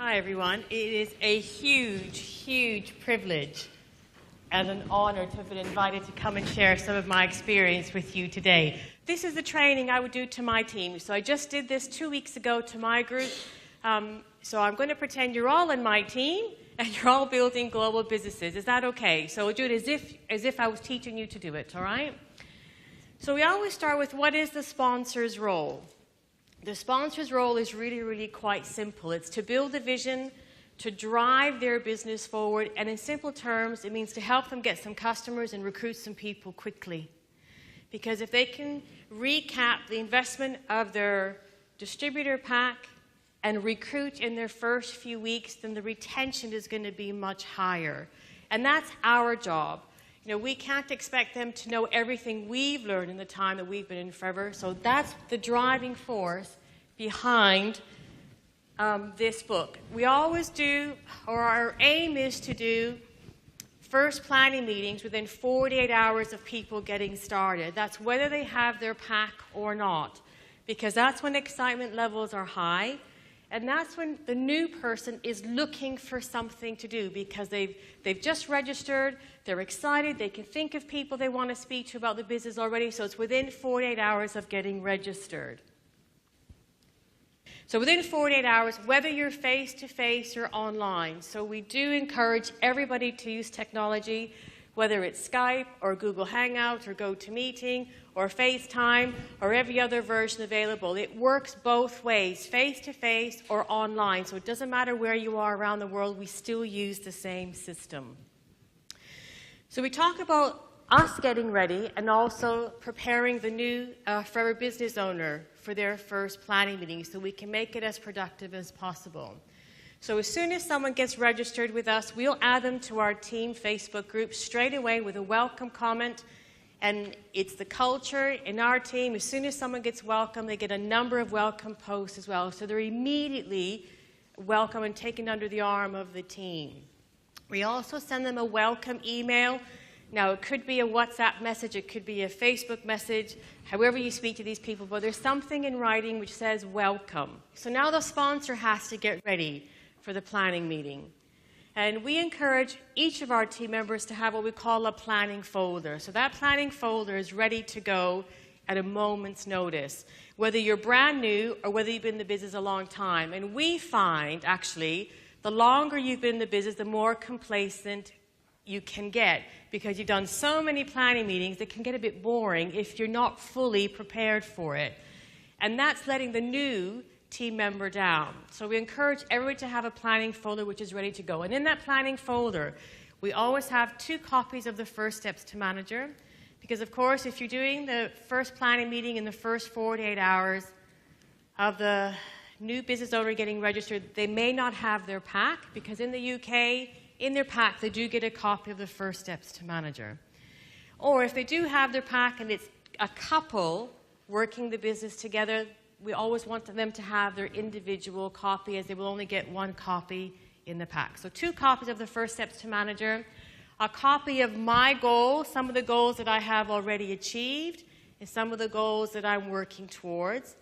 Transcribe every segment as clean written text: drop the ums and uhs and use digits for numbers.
Hi everyone. It is a huge, huge privilege and an honor to have been invited to come and share some of my experience with you today. This is the training I would do to my team. So I just did this 2 weeks ago to my group. So I'm going to pretend you're all in my team and you're all building global businesses. Is that okay? So we'll do it as if I was teaching you to do it, all right? So we always start with what is the sponsor's role? The sponsor's role is really, really quite simple. It's to build a vision, to drive their business forward, and in simple terms, it means to help them get some customers and recruit some people quickly. Because if they can recap the investment of their distributor pack and recruit in their first few weeks, then the retention is going to be much higher. And that's our job. You know, we can't expect them to know everything we've learned in the time that we've been in forever. So that's the driving force behind this book. We always do, or our aim is to do, first planning meetings within 48 hours of people getting started. That's whether they have their pack or not, because that's when excitement levels are high. And that's when the new person is looking for something to do because they've just registered, they're excited, they can think of people they want to speak to about the business already, so it's within 48 hours of getting registered. So within 48 hours, whether you're face-to-face or online. So we do encourage everybody to use technology, whether it's Skype or Google Hangouts or GoToMeeting or FaceTime or every other version available. It works both ways, face-to-face or online. So it doesn't matter where you are around the world, we still use the same system. So we talk about us getting ready and also preparing the new forever business owner for their first planning meeting so we can make it as productive as possible. So as soon as someone gets registered with us, we'll add them to our team Facebook group straight away with a welcome comment. And it's the culture in our team. As soon as someone gets welcome, they get a number of welcome posts as well. So they're immediately welcome and taken under the arm of the team. We also send them a welcome email. Now, it could be a WhatsApp message, it could be a Facebook message, however you speak to these people, but there's something in writing which says welcome. So now the sponsor has to get ready for the planning meeting. And we encourage each of our team members to have what we call a planning folder. So that planning folder is ready to go at a moment's notice, whether you're brand new or whether you've been in the business a long time. And we find, actually, the longer you've been in the business, the more complacent you can get, because you've done so many planning meetings, it can get a bit boring if you're not fully prepared for it. And that's letting the new team member down. So we encourage everybody to have a planning folder which is ready to go. And in that planning folder, we always have 2 copies of the first steps to manager. Because of course, if you're doing the first planning meeting in the first 48 hours of the new business owner getting registered, they may not have their pack, because in the UK, in their pack, they do get a copy of the first steps to manager. Or if they do have their pack and it's a couple working the business together, we always want them to have their individual copy, as they will only get 1 copy in the pack. So 2 copies of the first steps to manager, a copy of my goals, some of the goals that I have already achieved, and some of the goals that I'm working towards.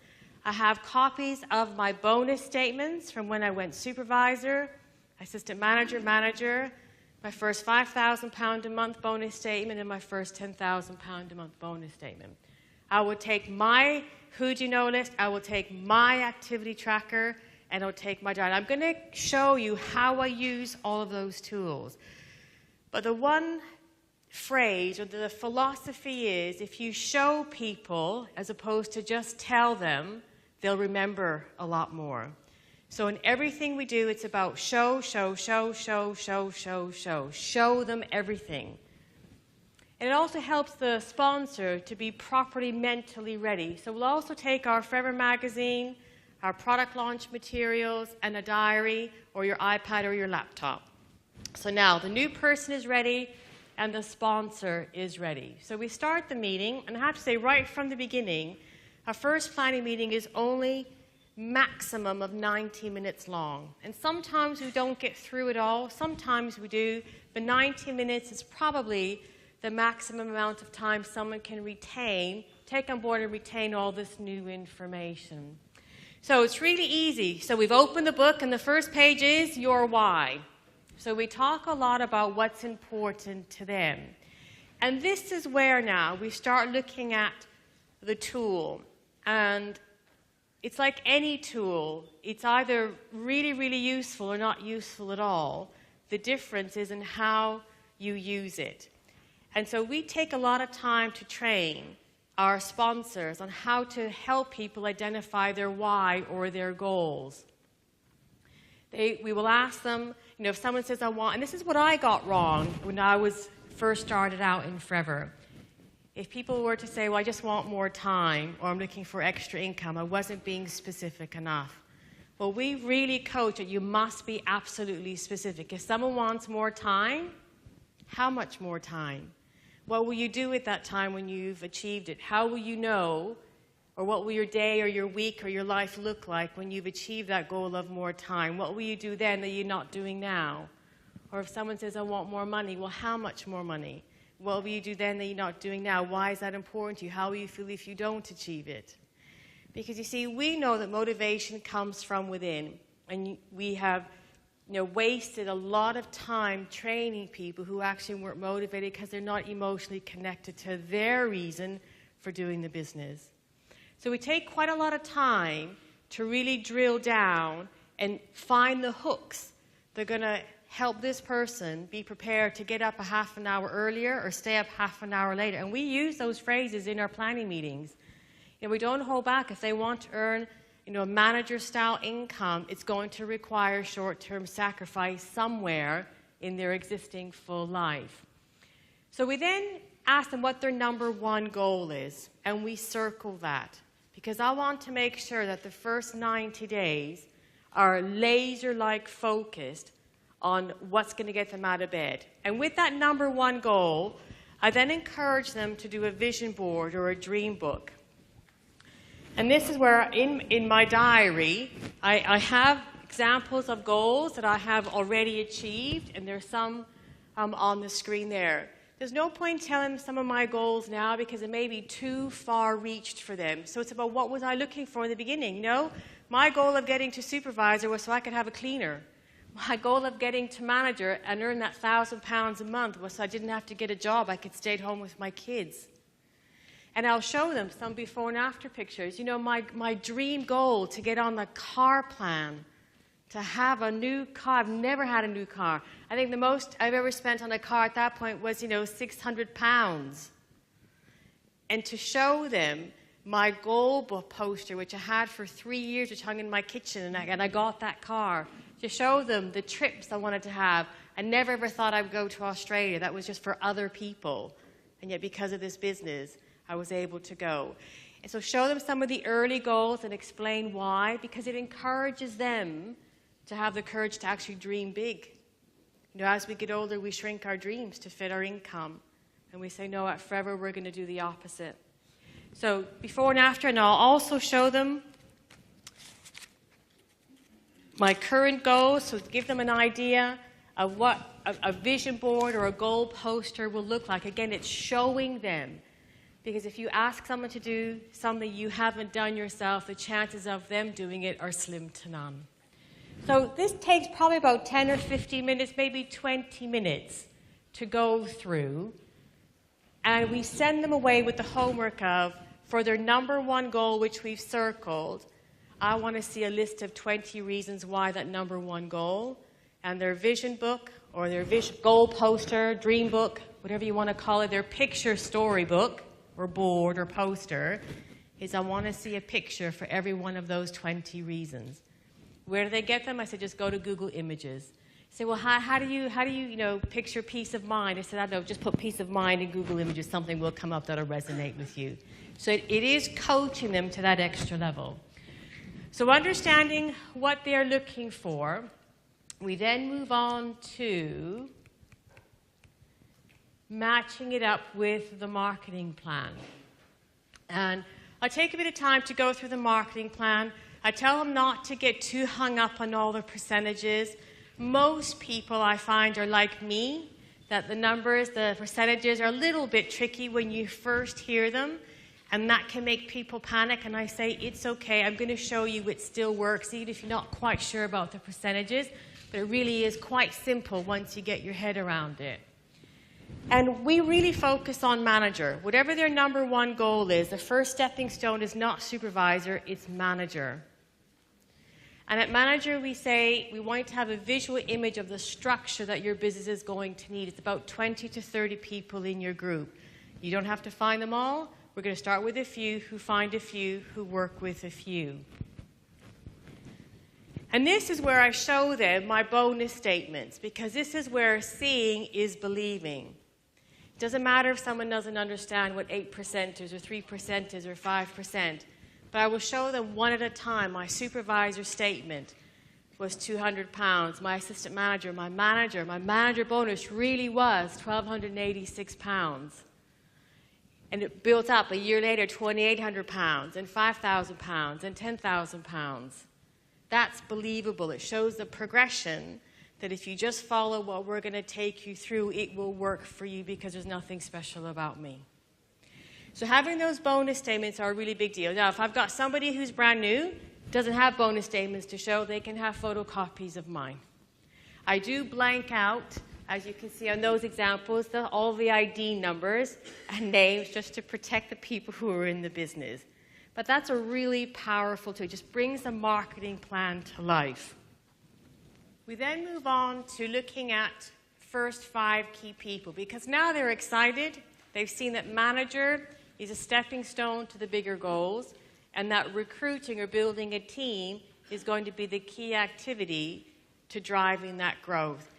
I have copies of my bonus statements from when I went supervisor, assistant manager, my first £5,000 a month bonus statement, and my first £10,000 a month bonus statement. I will take my who do you know list, I will take my activity tracker, and I'll take my diary. I'm going to show you how I use all of those tools. But the one phrase or the philosophy is, if you show people as opposed to just tell them, they'll remember a lot more. So in everything we do, it's about show. Show them everything. And it also helps the sponsor to be properly mentally ready. So we'll also take our Forever magazine, our product launch materials, and a diary, or your iPad or your laptop. So now the new person is ready, and the sponsor is ready. So we start the meeting, and I have to say right from the beginning, our first planning meeting is only maximum of 90 minutes long. And sometimes we don't get through it all, sometimes we do, but 90 minutes is probably the maximum amount of time someone can retain, take on board and retain all this new information. So it's really easy. So we've opened the book, and the first page is your why. So we talk a lot about what's important to them. And this is where now we start looking at the tool. And it's like any tool. It's either really, really useful or not useful at all. The difference is in how you use it. And so we take a lot of time to train our sponsors on how to help people identify their why or their goals. We will ask them, if someone says, I want, and this is what I got wrong when I was first started out in Forever. If people were to say, well, I just want more time, or I'm looking for extra income, I wasn't being specific enough. Well, we really coach that you must be absolutely specific. If someone wants more time, how much more time? What will you do at that time when you've achieved it? How will you know, or what will your day or your week or your life look like when you've achieved that goal of more time? What will you do then that you're not doing now? Or if someone says, I want more money, well, how much more money? What will you do then that you're not doing now? Why is that important to you? How will you feel if you don't achieve it? Because you see, we know that motivation comes from within. And we have wasted a lot of time training people who actually weren't motivated because they're not emotionally connected to their reason for doing the business. So we take quite a lot of time to really drill down and find the hooks that are going to help this person be prepared to get up a half an hour earlier or stay up half an hour later. And we use those phrases in our planning meetings. We don't hold back. If they want to earn a manager-style income, it's going to require short-term sacrifice somewhere in their existing full life. So we then ask them what their number one goal is, and we circle that. Because I want to make sure that the first 90 days are laser-like focused on what's going to get them out of bed. And with that number one goal, I then encourage them to do a vision board or a dream book. And this is where, in my diary, I have examples of goals that I have already achieved, and there's some on the screen there. There's no point telling some of my goals now because it may be too far reached for them. So it's about what was I looking for in the beginning. My goal of getting to supervisor was so I could have a cleaner. My goal of getting to manager and earn that £1,000 a month was so I didn't have to get a job. I could stay at home with my kids. And I'll show them some before and after pictures. My dream goal to get on the car plan, to have a new car. I've never had a new car. I think the most I've ever spent on a car at that point was, £600. And to show them my goal book poster, which I had for 3 years, which hung in my kitchen, and I got that car. To show them the trips I wanted to have. I never ever thought I would go to Australia. That was just for other people. And yet because of this business, I was able to go. And so show them some of the early goals and explain why, because it encourages them to have the courage to actually dream big. As we get older, we shrink our dreams to fit our income. And we say, no, at Forever, we're going to do the opposite. So before and after, and I'll also show them my current goals, so give them an idea of what a vision board or a goal poster will look like. Again, it's showing them. Because if you ask someone to do something you haven't done yourself, the chances of them doing it are slim to none. So this takes probably about 10 or 15 minutes, maybe 20 minutes to go through. And we send them away with the homework of, for their number one goal, which we've circled, I want to see a list of 20 reasons why that number one goal, and their vision book, or their goal poster, dream book, whatever you want to call it, their picture storybook, or board or poster, is I want to see a picture for every one of those 20 reasons. Where do they get them? I said, just go to Google Images. Say, well, how do you picture peace of mind? I said, I don't know, just put peace of mind in Google Images. Something will come up that'll resonate with you. So it is coaching them to that extra level. So understanding what they're looking for, we then move on to matching it up with the marketing plan. And I take a bit of time to go through the marketing plan. I tell them not to get too hung up on all the percentages. Most people, I find, are like me, that the numbers, the percentages are a little bit tricky when you first hear them. And that can make people panic, and I say, it's okay, I'm going to show you it still works, even if you're not quite sure about the percentages, but it really is quite simple once you get your head around it. And we really focus on manager. Whatever their number one goal is, the first stepping stone is not supervisor, it's manager. And at manager, we say we want to have a visual image of the structure that your business is going to need. It's about 20 to 30 people in your group. You don't have to find them all. We're going to start with a few who find a few who work with a few. And this is where I show them my bonus statements, because this is where seeing is believing. It doesn't matter if someone doesn't understand what 8% is or 3% is or 5%, but I will show them one at a time. My supervisor statement was £200. My assistant manager, my manager bonus really was £1,286. And it built up a year later, £2,800 and £5,000 and £10,000. That's believable. It shows the progression that if you just follow what we're going to take you through, it will work for you because there's nothing special about me. So having those bonus statements are a really big deal. Now, if I've got somebody who's brand new, doesn't have bonus statements to show, they can have photocopies of mine. I do blank out, as you can see on those examples, all the ID numbers and names just to protect the people who are in the business. But that's a really powerful tool. It just brings the marketing plan to life. We then move on to looking at first 5 key people, because now they're excited. They've seen that manager is a stepping stone to the bigger goals, and that recruiting or building a team is going to be the key activity to driving that growth.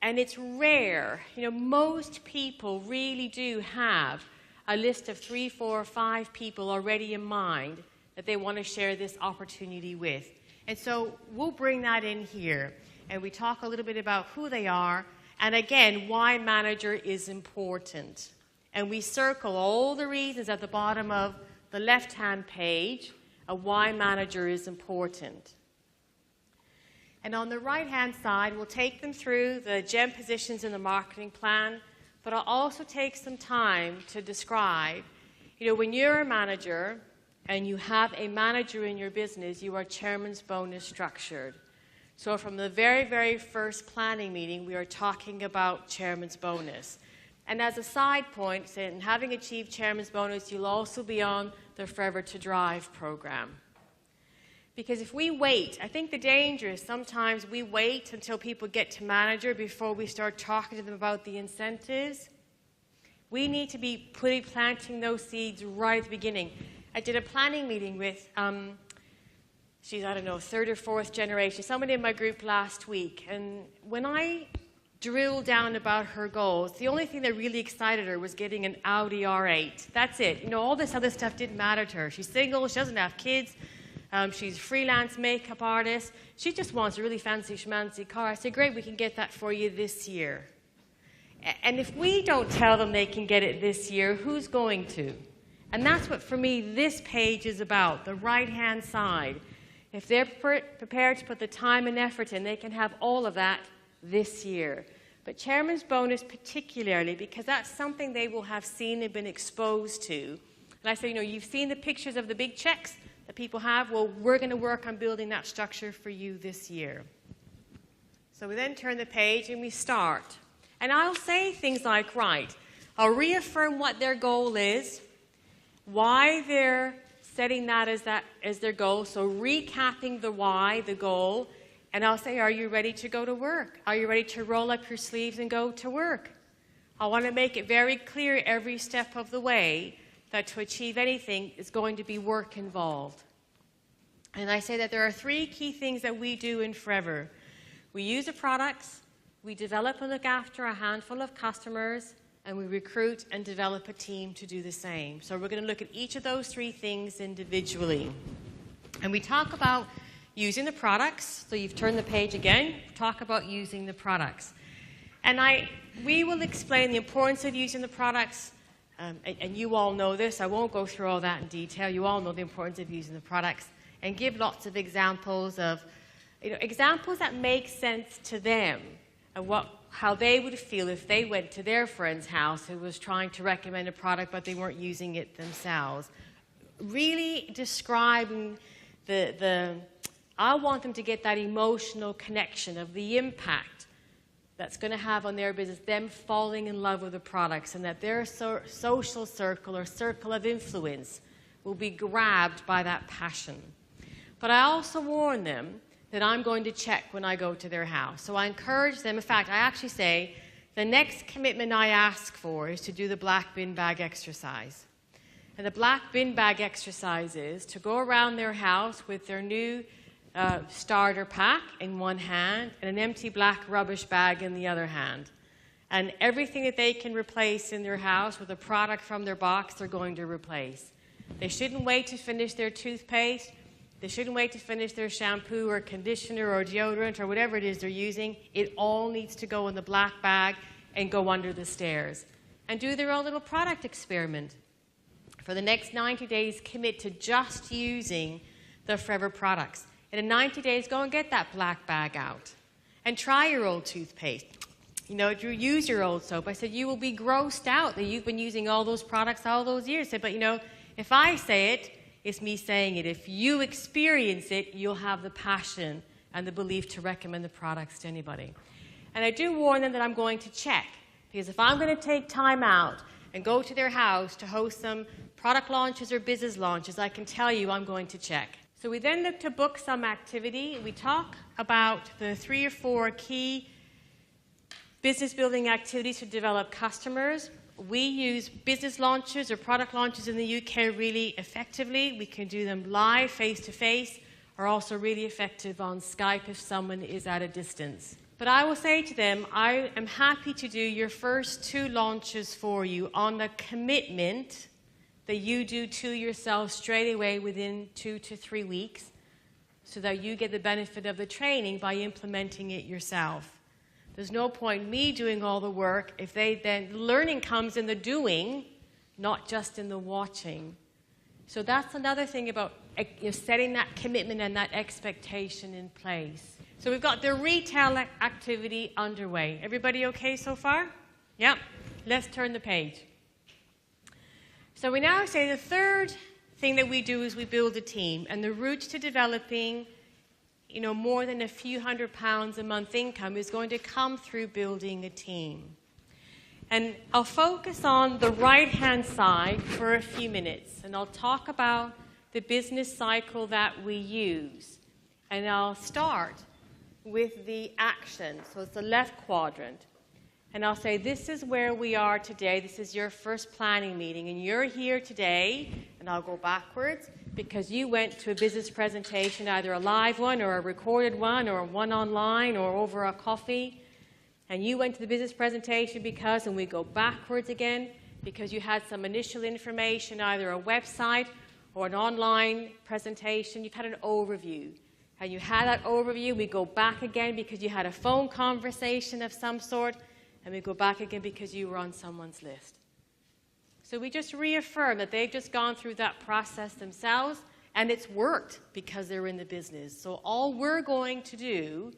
And it's rare. Most people really do have a list of 3, 4, 5 people already in mind that they want to share this opportunity with. And so we'll bring that in here. And we talk a little bit about who they are, and again, why manager is important. And we circle all the reasons at the bottom of the left-hand page of why manager is important. And on the right-hand side, we'll take them through the gem positions in the marketing plan, but I'll also take some time to describe, when you're a manager and you have a manager in your business, you are chairman's bonus structured. So from the very, very first planning meeting, we are talking about chairman's bonus. And as a side point, saying having achieved chairman's bonus, you'll also be on the Forever to Drive program. Because if we wait, I think the danger is sometimes we wait until people get to manager before we start talking to them about the incentives. We need to be planting those seeds right at the beginning. I did a planning meeting with, she's, I don't know, 3rd or 4th generation, someone in my group last week. And when I drilled down about her goals, the only thing that really excited her was getting an Audi R8. That's it. All this other stuff didn't matter to her. She's single, she doesn't have kids. She's a freelance makeup artist. She just wants a really fancy schmancy car. I said, great, we can get that for you this year. And if we don't tell them they can get it this year, who's going to? And that's what, for me, this page is about, the right-hand side. If they're prepared to put the time and effort in, they can have all of that this year. But chairman's bonus particularly, because that's something they will have seen and been exposed to. And I say, you've seen the pictures of the big checks that people have. Well, we're going to work on building that structure for you this year. So we then turn the page and we start. And I'll say things like, right, I'll reaffirm what their goal is, why they're setting that as their goal, so recapping the why, the goal, and I'll say, are you ready to go to work? Are you ready to roll up your sleeves and go to work? I want to make it very clear every step of the way that to achieve anything is going to be work involved. And I say that there are 3 key things that we do in Forever. We use the products, we develop and look after a handful of customers, and we recruit and develop a team to do the same. So we're going to look at each of those 3 things individually. And we talk about using the products. So you've turned the page again. Talk about using the products. And we will explain the importance of using the products. And you all know this. I won't go through all that in detail. You all know the importance of using the products. And give lots of examples of, examples that make sense to them. and how they would feel if they went to their friend's house who was trying to recommend a product but they weren't using it themselves. Really describing I want them to get that emotional connection of the impact that's going to have on their business, them falling in love with the products, and that their social circle or circle of influence will be grabbed by that passion. But I also warn them that I'm going to check when I go to their house. So I encourage them. In fact, I actually say the next commitment I ask for is to do the black bin bag exercise. And the black bin bag exercise is to go around their house with their new starter pack in one hand and an empty black rubbish bag in the other hand. And everything that they can replace in their house with a product from their box, they're going to replace. They shouldn't wait to finish their toothpaste. They shouldn't wait to finish their shampoo or conditioner or deodorant or whatever it is they're using. It all needs to go in the black bag and go under the stairs. And do their own little product experiment. For the next 90 days, commit to just using the Forever products. And in 90 days, go and get that black bag out. And try your old toothpaste. You know, use your old soap. I said, you will be grossed out that you've been using all those products all those years. I said, but you know, if I say it, it's me saying it. If you experience it, you'll have the passion and the belief to recommend the products to anybody. And I do warn them that I'm going to check. Because if I'm going to take time out and go to their house to host some product launches or business launches, I can tell you I'm going to check. So we then look to book some activity. We talk about the 3 or 4 key business building activities to develop customers. We use business launches or product launches in the UK really effectively. We can do them live, face-to-face, or also really effective on Skype if someone is at a distance. But I will say to them, I am happy to do your first 2 launches for you on the commitment that you do to yourself straight away within 2 to 3 weeks so that you get the benefit of the training by implementing it yourself. There's no point me doing all the work if learning comes in the doing, not just in the watching. So that's another thing about setting that commitment and that expectation in place. So we've got the retail activity underway. Everybody okay so far? Yeah. Let's turn the page. So we now say the third thing that we do is we build a team. And the route to developing more than a few £100 a month income is going to come through building a team. And I'll focus on the right-hand side for a few minutes. And I'll talk about the business cycle that we use. And I'll start with the action. So it's the left quadrant. And I'll say, this is where we are today. This is your first planning meeting. And you're here today, and I'll go backwards, because you went to a business presentation, either a live one or a recorded one or one online or over a coffee. And you went to the business presentation because, and we go backwards again, because you had some initial information, either a website or an online presentation. You've had an overview. And you had that overview. We go back again because you had a phone conversation of some sort. And we go back again because you were on someone's list. So we just reaffirm that they've just gone through that process themselves, and it's worked because they're in the business. So all we're going to do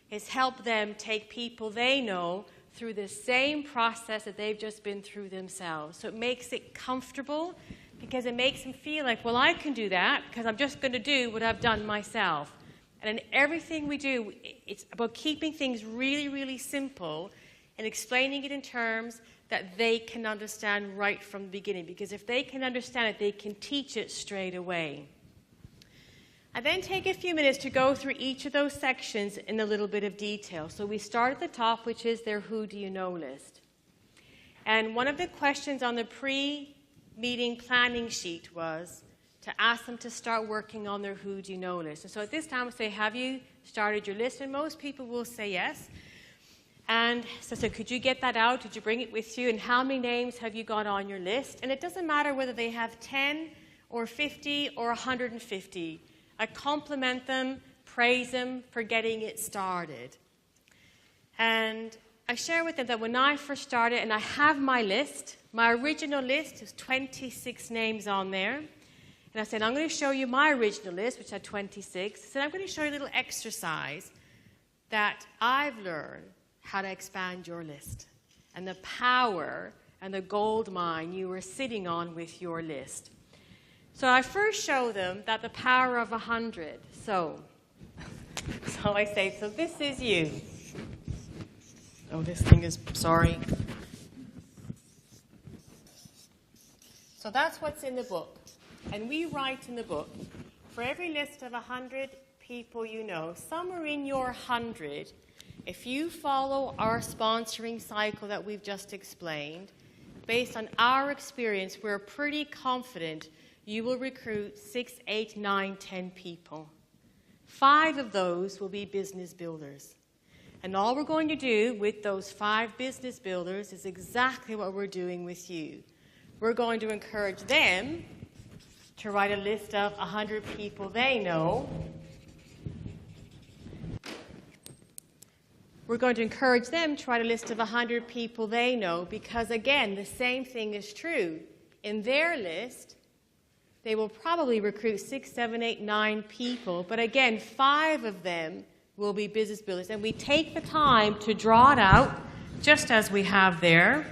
is help them take people they know through the same process that they've just been through themselves. So it makes it comfortable because it makes them feel like, well, I can do that because I'm just going to do what I've done myself. And in everything we do, it's about keeping things really, really simple and explaining it in terms that they can understand right from the beginning. Because if they can understand it, they can teach it straight away. I then take a few minutes to go through each of those sections in a little bit of detail. So we start at the top, which is their who do you know list. And one of the questions on the pre-meeting planning sheet was to ask them to start working on their who do you know list. And so at this time, I say, have you started your list? And most people will say yes. And so could you get that out? Did you bring it with you? And how many names have you got on your list? And it doesn't matter whether they have 10 or 50 or 150. I compliment them, praise them for getting it started. And I share with them that when I first started, and I have my list, my original list is 26 names on there. And I said, I'm going to show you my original list, which had 26. I said, I'm going to show you a little exercise that I've learned how to expand your list and the power and the gold mine you are sitting on with your list. So I first show them that the power of 100. So I say, so this is you. Oh, this thing is, sorry. So that's what's in the book. And we write in the book, for every list of 100 people you know, somewhere in your 100, if you follow our sponsoring cycle that we've just explained, based on our experience, we're pretty confident you will recruit 6, 8, 9, 10 people. 5 of those will be business builders. And all we're going to do with those 5 business builders is exactly what we're doing with you. We're going to encourage them to write a list of 100 people they know. We're going to encourage them to write a list of 100 people they know because, again, the same thing is true. In their list, they will probably recruit 6, 7, 8, 9 people, but again, 5 of them will be business builders. And we take the time to draw it out, just as we have there.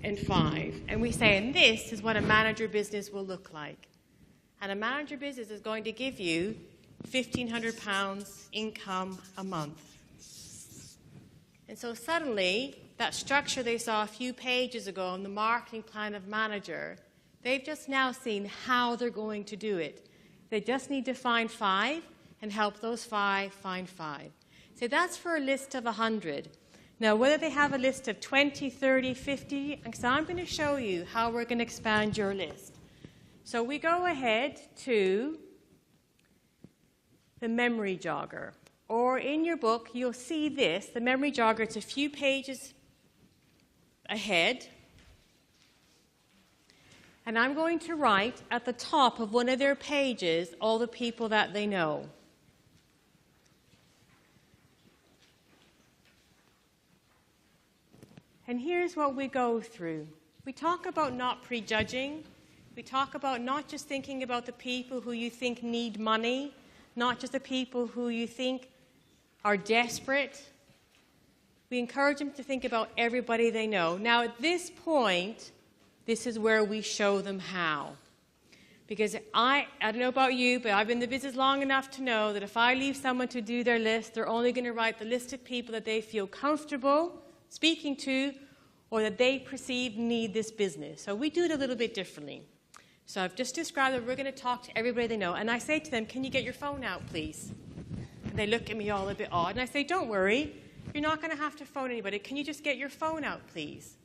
And 5. And we say, and this is what a manager business will look like. And a manager business is going to give you £1,500 income a month. And so suddenly, that structure they saw a few pages ago in the marketing plan of manager, they've just now seen how they're going to do it. They just need to find 5 and help those 5 find 5. So that's for a list of 100. Now, whether they have a list of 20, 30, 50, so I'm going to show you how we're going to expand your list. So we go ahead to the memory jogger. Or in your book, you'll see this, the memory jogger. It's a few pages ahead. And I'm going to write at the top of one of their pages all the people that they know. And here's what we go through. We talk about not prejudging. We talk about not just thinking about the people who you think need money, not just the people who you think are desperate. We encourage them to think about everybody they know. Now, at this point, this is where we show them how. Because I don't know about you, but I've been in the business long enough to know that if I leave someone to do their list, they're only going to write the list of people that they feel comfortable speaking to or that they perceive need this business. So we do it a little bit differently. So I've just described that we're going to talk to everybody they know. And I say to them, can you get your phone out, please? And they look at me all a bit odd. And I say, don't worry. You're not going to have to phone anybody. Can you just get your phone out, please?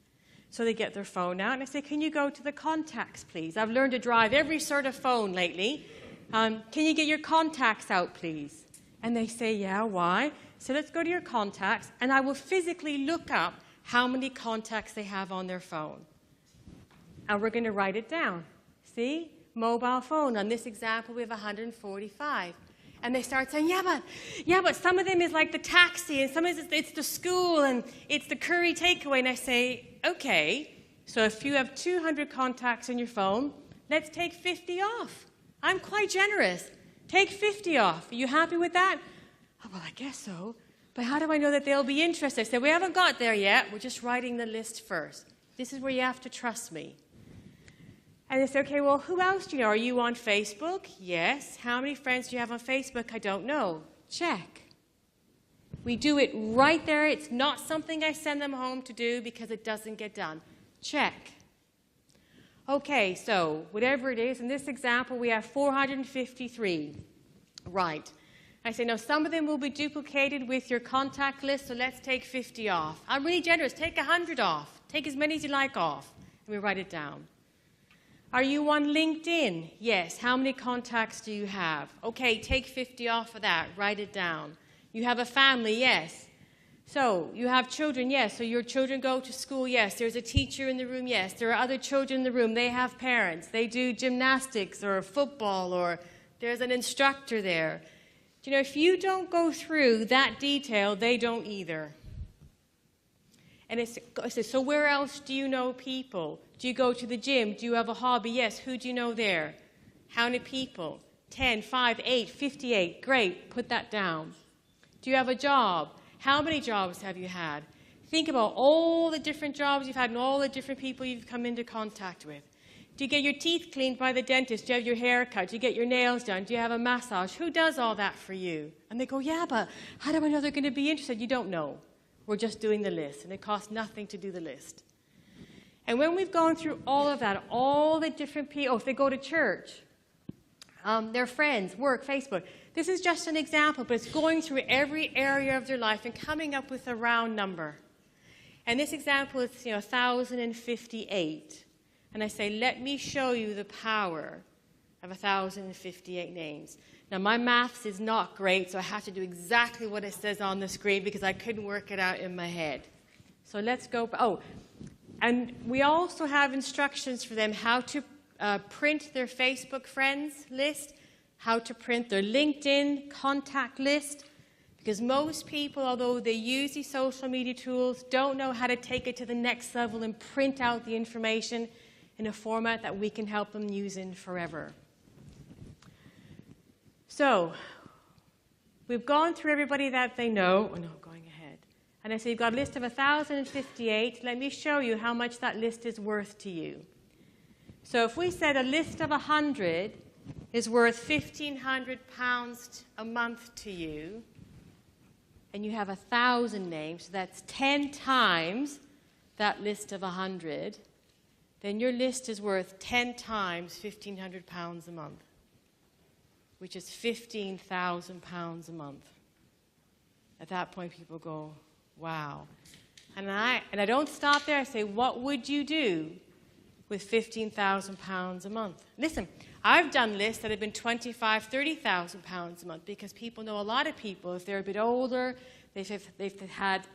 So they get their phone out. And I say, can you go to the contacts, please? I've learned to drive every sort of phone lately. Can you get your contacts out, please? And they say, yeah, why? So let's go to your contacts. And I will physically look up how many contacts they have on their phone. And we're going to write it down. See? Mobile phone. On this example, we have 145. And they start saying, yeah, but some of them is like the taxi, and some of it's the school, and it's the curry takeaway. And I say, okay, so if you have 200 contacts on your phone, let's take 50 off. I'm quite generous. Take 50 off. Are you happy with that? Oh, well, I guess so. But how do I know that they'll be interested? I said, we haven't got there yet. We're just writing the list first. This is where you have to trust me. And they say, okay, well, who else do you know? Are you on Facebook? Yes. How many friends do you have on Facebook? I don't know. Check. We do it right there. It's not something I send them home to do because it doesn't get done. Check. Okay, so whatever it is, in this example, we have 453. Right. I say, no, some of them will be duplicated with your contact list, so let's take 50 off. I'm really generous. Take 100 off. Take as many as you like off. And we write it down. Are you on LinkedIn? Yes. How many contacts do you have? Okay, take 50 off of that. Write it down. You have a family? Yes. So, you have children? Yes. So your children go to school? Yes. There's a teacher in the room? Yes. There are other children in the room. They have parents. They do gymnastics or football, or there's an instructor there. You know, if you don't go through that detail, they don't either. And I said, so where else do you know people? Do you go to the gym? Do you have a hobby? Yes. Who do you know there? How many people? 10, 5, 8, 58. Great, put that down. Do you have a job? How many jobs have you had? Think about all the different jobs you've had and all the different people you've come into contact with. Do you get your teeth cleaned by the dentist? Do you have your hair cut? Do you get your nails done? Do you have a massage? Who does all that for you? And they go, yeah, but how do I know they're going to be interested? You don't know. We're just doing the list, and it costs nothing to do the list. And when we've gone through all of that, all the different people, if they go to church, their friends, work, Facebook, this is just an example, but it's going through every area of their life and coming up with a round number. And this example is 1,058. And I say, let me show you the power of 1,058 names. Now, my maths is not great, so I have to do exactly what it says on the screen because I couldn't work it out in my head. So let's go. Oh, and we also have instructions for them how to print their Facebook friends list, how to print their LinkedIn contact list, because most people, although they use these social media tools, don't know how to take it to the next level and print out the information in a format that we can help them use in forever. So, we've gone through everybody that they know. Oh, no, going ahead. And I say, you've got a list of 1,058. Let me show you how much that list is worth to you. So if we said a list of 100 is worth £1,500 a month to you, and you have 1,000 names, so that's 10 times that list of 100, then your list is worth 10 times £1,500 a month, which is £15,000 a month. At that point, people go, wow. And I don't stop there. I say, what would you do with £15,000 a month? Listen, I've done lists that have been £25,000, £30,000 a month because people know a lot of people. If they're a bit older, they've had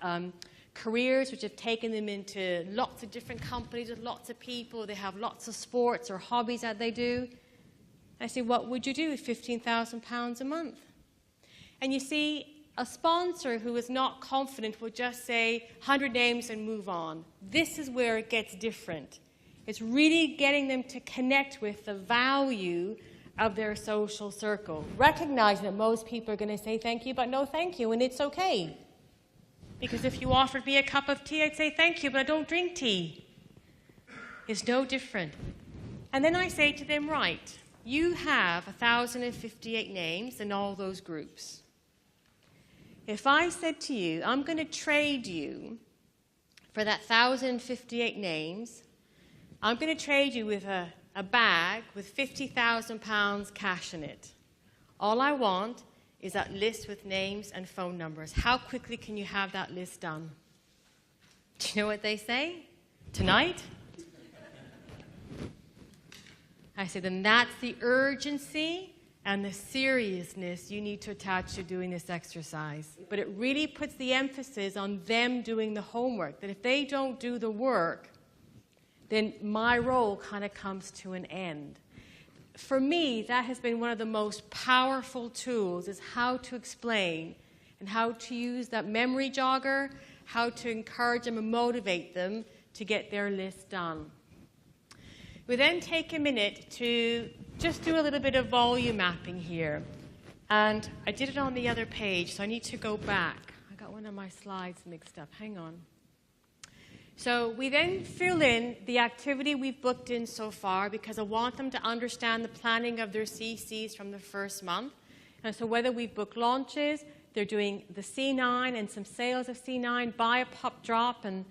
careers which have taken them into lots of different companies with lots of people. They have lots of sports or hobbies that they do. I say, what would you do with £15,000 a month? And you see, a sponsor who is not confident will just say 100 names and move on. This is where it gets different. It's really getting them to connect with the value of their social circle, recognizing that most people are going to say thank you, but no thank you, and it's okay. Because if you offered me a cup of tea, I'd say thank you, but I don't drink tea. It's no different. And then I say to them, right, you have 1,058 names in all those groups. If I said to you, I'm going to trade you for that 1,058 names, I'm going to trade you with a bag with £50,000 cash in it. All I want is that list with names and phone numbers. How quickly can you have that list done? Do you know what they say? Tonight? I say, then that's the urgency and the seriousness you need to attach to doing this exercise. But it really puts the emphasis on them doing the homework, that if they don't do the work, then my role kind of comes to an end. For me, that has been one of the most powerful tools, is how to explain and how to use that memory jogger, how to encourage them and motivate them to get their list done. We then take a minute to just do a little bit of volume mapping here. And I did it on the other page, so I need to go back. I got one of my slides mixed up. Hang on. So we then fill in the activity we've booked in so far because I want them to understand the planning of their CCs from the first month. And so whether we've booked launches, they're doing the C9 and some sales of C9, buy a pop drop and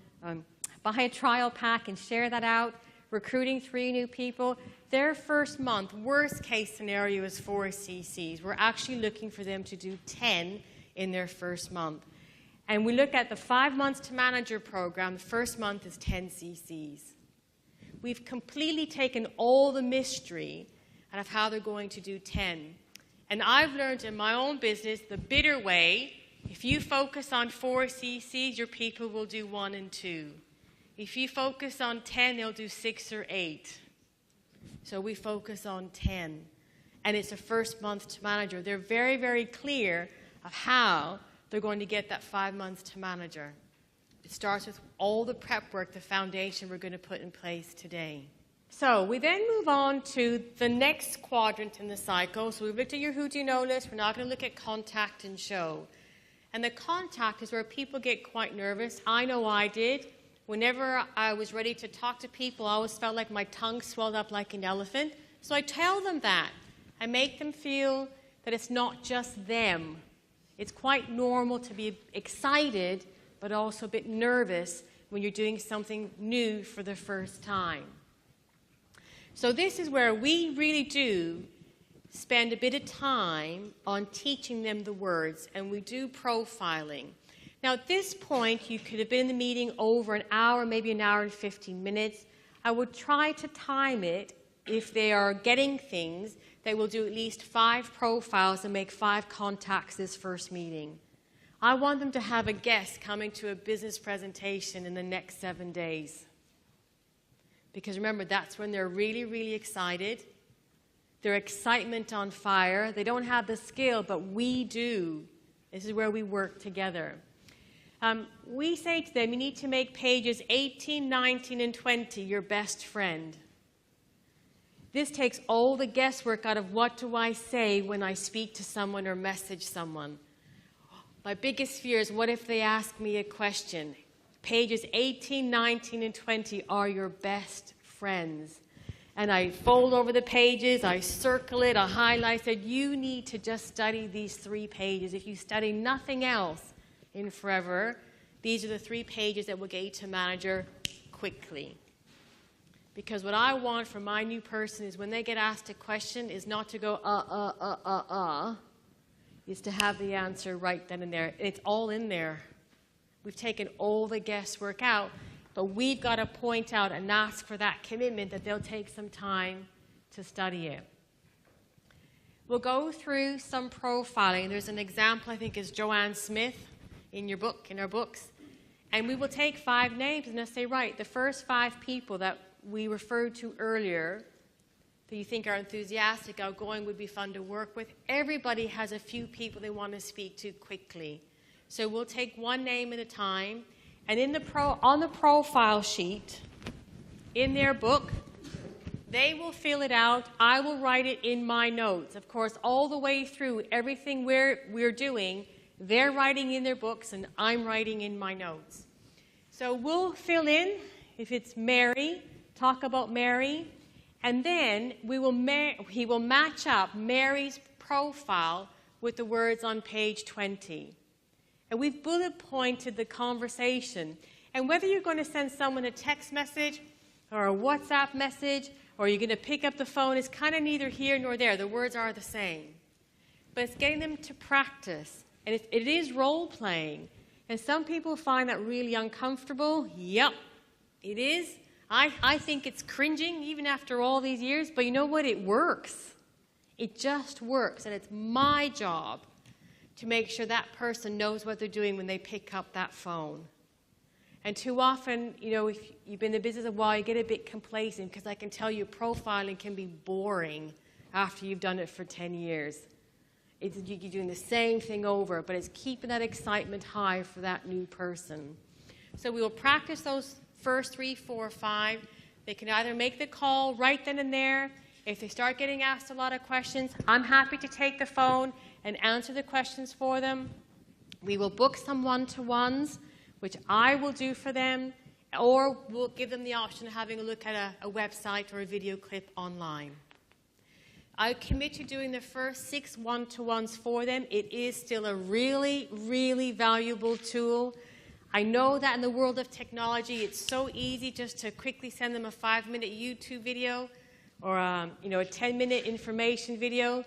buy a trial pack and share that out, recruiting 3 new people. Their first month, worst case scenario is 4 CCs. We're actually looking for them to do 10 in their first month. And we look at the 5 months to manager program. The first month is 10 CCs. We've completely taken all the mystery out of how they're going to do 10. And I've learned in my own business the bitter way, if you focus on 4 CCs, your people will do 1 and 2. If you focus on 10, they'll do 6 or 8. So we focus on 10. And it's a first month to manager. They're very, very clear of how they're going to get that 5 months to manager. It starts with all the prep work, the foundation we're going to put in place today. So we then move on to the next quadrant in the cycle. So we've looked at your who do you know list. We're now going to look at contact and show. And the contact is where people get quite nervous. I know I did. Whenever I was ready to talk to people, I always felt like my tongue swelled up like an elephant. So I tell them that. I make them feel that it's not just them. It's quite normal to be excited, but also a bit nervous when you're doing something new for the first time. So this is where we really do spend a bit of time on teaching them the words, and we do profiling. Now, at this point, you could have been in the meeting over an hour, maybe an hour and 15 minutes. I would try to time it if they are getting things. They will do at least 5 profiles and make 5 contacts this first meeting. I want them to have a guest coming to a business presentation in the next 7 days. Because remember, that's when they're really, really excited. Their excitement on fire. They don't have the skill, but we do. This is where we work together. We say to them, you need to make pages 18, 19, and 20 your best friend. This takes all the guesswork out of what do I say when I speak to someone or message someone. My biggest fear is what if they ask me a question? Pages 18, 19, and 20 are your best friends. And I fold over the pages, I circle it, I highlight it. You need to just study these 3 pages. If you study nothing else in forever, these are the 3 pages that will get you to manager quickly. Because what I want from my new person is when they get asked a question is not to go, is to have the answer right then and there. It's all in there. We've taken all the guesswork out, but we've got to point out and ask for that commitment that they'll take some time to study it. We'll go through some profiling. There's an example, I think, is Joanne Smith in your book, in our books. And we will take 5 names and say, right, the first 5 people that we referred to earlier that you think are enthusiastic, outgoing, would be fun to work with. Everybody has a few people they want to speak to quickly. So we'll take 1 name at a time. And on the profile sheet, in their book, they will fill it out. I will write it in my notes. Of course, all the way through, everything we're doing, they're writing in their books and I'm writing in my notes. So we'll fill in, if it's Mary, talk about Mary, and then he will match up Mary's profile with the words on page 20. And we've bullet pointed the conversation. And whether you're going to send someone a text message or a WhatsApp message or you're going to pick up the phone, is kind of neither here nor there. The words are the same. But it's getting them to practice. And it is role-playing. And some people find that really uncomfortable. Yep, it is. I think it's cringing even after all these years. But you know what? It works. It just works. And it's my job to make sure that person knows what they're doing when they pick up that phone. And too often, you know, if you've been in the business a while, you get a bit complacent because I can tell you profiling can be boring after you've done it for 10 years. You're doing the same thing over, but it's keeping that excitement high for that new person. So we will practice those first 3, 4, 5. They can either make the call right then and there. If they start getting asked a lot of questions, I'm happy to take the phone and answer the questions for them. We will book some one-to-ones, which I will do for them, or we'll give them the option of having a look at a website or a video clip online. I commit to doing the first 6 one-to-ones for them. It is still a really, really valuable tool. I know that in the world of technology, it's so easy just to quickly send them a 5-minute YouTube video or a 10-minute information video.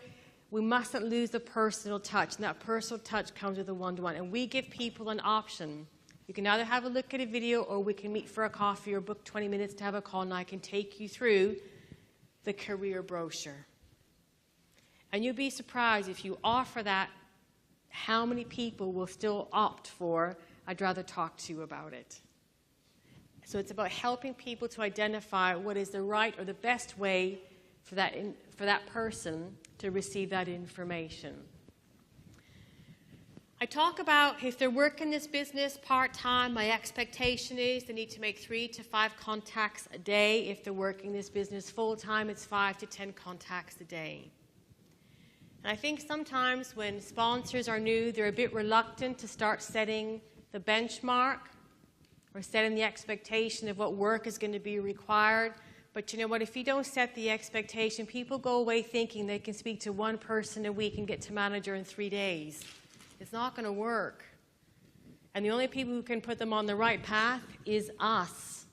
We mustn't lose the personal touch, and that personal touch comes with a one-to-one. And we give people an option. You can either have a look at a video, or we can meet for a coffee or book 20 minutes to have a call, and I can take you through the career brochure. And you'll be surprised if you offer that, how many people will still opt for, I'd rather talk to you about it. So it's about helping people to identify what is the right or the best way for that person to receive that information. I talk about if they're working this business part-time, my expectation is they need to make 3 to 5 contacts a day. If they're working this business full-time, it's 5 to 10 contacts a day. And I think sometimes when sponsors are new, they're a bit reluctant to start setting the benchmark or setting the expectation of what work is going to be required. But you know what? If you don't set the expectation, people go away thinking they can speak to one person a week and get to manager in 3 days. It's not going to work. And the only people who can put them on the right path is us.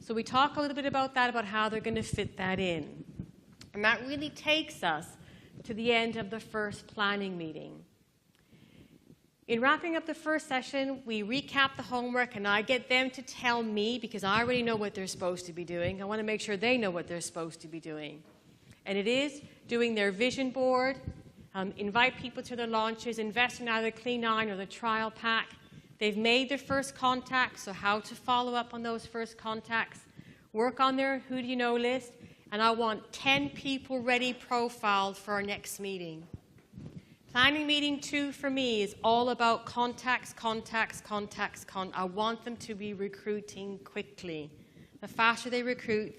So we talk a little bit about that, about how they're going to fit that in. And that really takes us to the end of the first planning meeting. In wrapping up the first session, we recap the homework, and I get them to tell me, because I already know what they're supposed to be doing. I want to make sure they know what they're supposed to be doing. And it is doing their vision board, invite people to their launches, invest in either Clean 9 or the trial pack. They've made their first contacts, so how to follow up on those first contacts. Work on their who do you know list, and I want 10 people ready profiled for our next meeting. Planning meeting 2 for me is all about contacts. I want them to be recruiting quickly. The faster they recruit,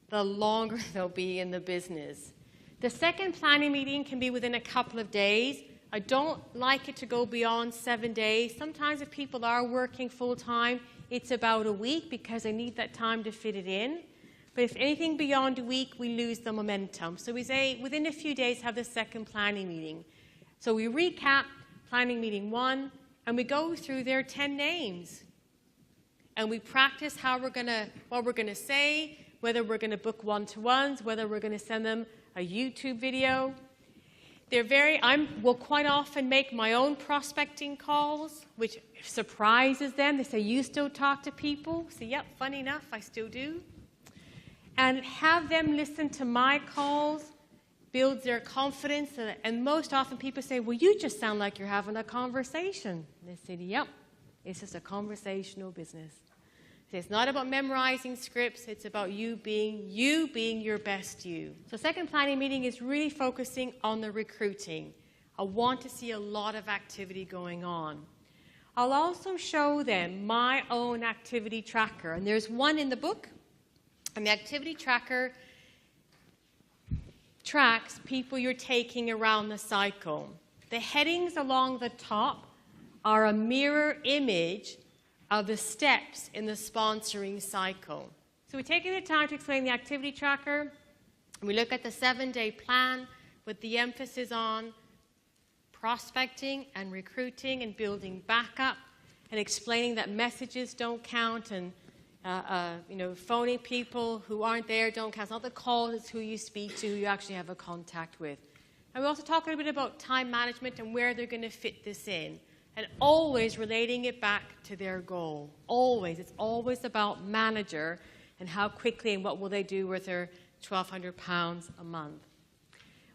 the longer they'll be in the business. The second planning meeting can be within a couple of days. I don't like it to go beyond 7 days. Sometimes if people are working full-time, it's about a week because they need that time to fit it in. But if anything beyond a week, we lose the momentum. So we say within a few days have the second planning meeting. So we recap planning meeting 1, and we go through their 10 names. And we practice what we're gonna say, whether we're gonna book one-to-ones, whether we're gonna send them a YouTube video. I will quite often make my own prospecting calls, which surprises them. They say, you still talk to people? I say, yep, funny enough, I still do. And have them listen to my calls, builds their confidence. And most often people say, well, you just sound like you're having a conversation. And they say, yep, it's just a conversational business. It's not about memorizing scripts. It's about you being your best you. So second planning meeting is really focusing on the recruiting. I want to see a lot of activity going on. I'll also show them my own activity tracker. And there's one in the book. And the activity tracker tracks people you're taking around the cycle. The headings along the top are a mirror image of the steps in the sponsoring cycle. So we're taking the time to explain the activity tracker. We look at the 7-day plan with the emphasis on prospecting and recruiting and building backup and explaining that messages don't count and phoning people who aren't there don't count. It's not the calls, it's who you speak to, who you actually have a contact with. And we also talk a little bit about time management and where they're going to fit this in. And always relating it back to their goal. Always. It's always about manager and how quickly and what will they do with their £1,200 a month.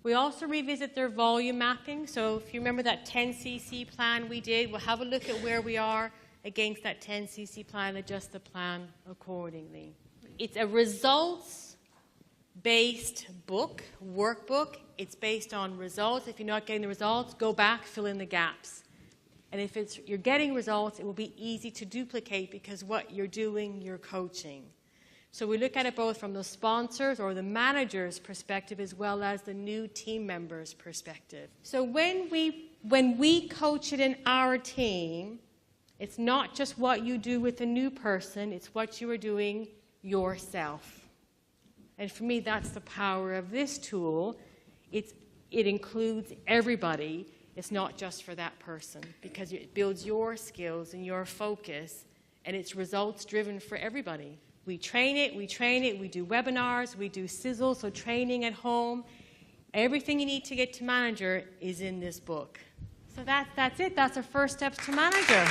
We also revisit their volume mapping. So if you remember that 10cc plan we did, we'll have a look at where we are against that 10cc plan, adjust the plan accordingly. It's a results-based workbook. It's based on results. If you're not getting the results, go back, fill in the gaps. And if you're getting results, it will be easy to duplicate because what you're doing, you're coaching. So we look at it both from the sponsors or the manager's perspective as well as the new team member's perspective. So when we coach it in our team, it's not just what you do with a new person, it's what you are doing yourself. And for me, that's the power of this tool. It includes everybody. It's not just for that person because it builds your skills and your focus, and it's results-driven for everybody. We train it, we do webinars, we do sizzle, so training at home. Everything you need to get to manager is in this book. So that's it. That's our first steps to manager.